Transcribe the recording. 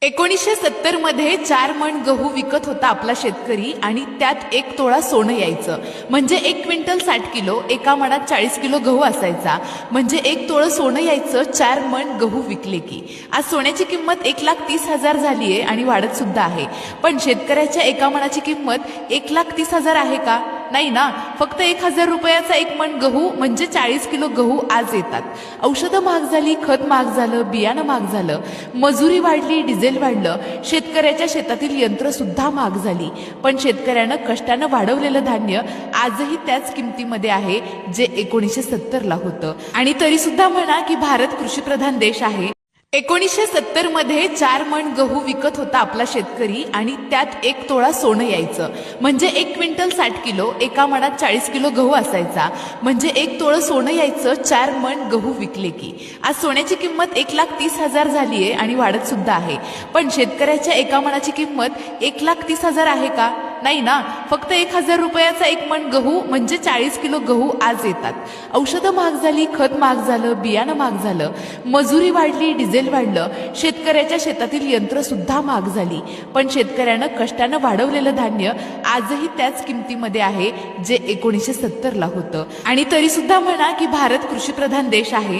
1970 मध्ये 4 मन गहू विकत होता आपला शेतकरी आणि त्यात 1 तोळा सोनं यायचं. म्हणजे 1 क्विंटल 60 किलो, एका मणात 40 किलो गहू असायचा. म्हणजे 1 तोळं सोनं यायचं 4 मन गहू विकले की. आज सोन्याची किंमत 1,30,000 झाली आहे आणि वाढत सुद्धा आहे. पण शेतकऱ्याच्या एका मणाची किंमत 1,30,000 आहे का? नाही ना. फक्त 1,000 रुपयाचा 1 मन गहू म्हणजे 40 किलो गहू आज येतात. औषधं महाग झाली, खत महाग झालं, बियाणं महाग झालं, मजुरी वाढली, डिझेल वाढलं, शेतकऱ्याच्या शेतातील यंत्र सुद्धा महाग झाली. पण शेतकऱ्यानं कष्टानं वाढवलेलं धान्य आजही त्याच किमतीमध्ये आहे जे 1970 ला होतं. आणि तरी सुद्धा म्हणा की भारत कृषीप्रधान देश आहे. 1970 मध्ये 4 मन गहू विकत होता आपला शेतकरी आणि त्यात 1 तोळा सोनं यायचं. म्हणजे 1 क्विंटल 60 किलो, एका मणात 40 किलो गहू असायचा. म्हणजे 1 तोळं सोनं यायचं 4 मन गहू विकले की. आज सोन्याची किंमत 1,30,000 झाली आहे आणि वाढत सुद्धा आहे. पण शेतकऱ्याच्या एका मणाची किंमत 1,30,000 आहे का? नाही ना. फक्त 1,000 रुपयाचा 1 मन गहू म्हणजे 40 किलो गहू आज येतात. औषधं महाग झाली, खत महाग झालं, बियाणं महाग झालं, मजुरी वाढली, डिझेल वाढलं, शेतकऱ्याच्या शेतातील यंत्र सुद्धा महाग झाली. पण शेतकऱ्यानं कष्टानं वाढवलेलं धान्य आजही त्याच किमतीमध्ये आहे जे 1970 ला होतं. आणि तरी सुद्धा म्हणा की भारत कृषीप्रधान देश आहे.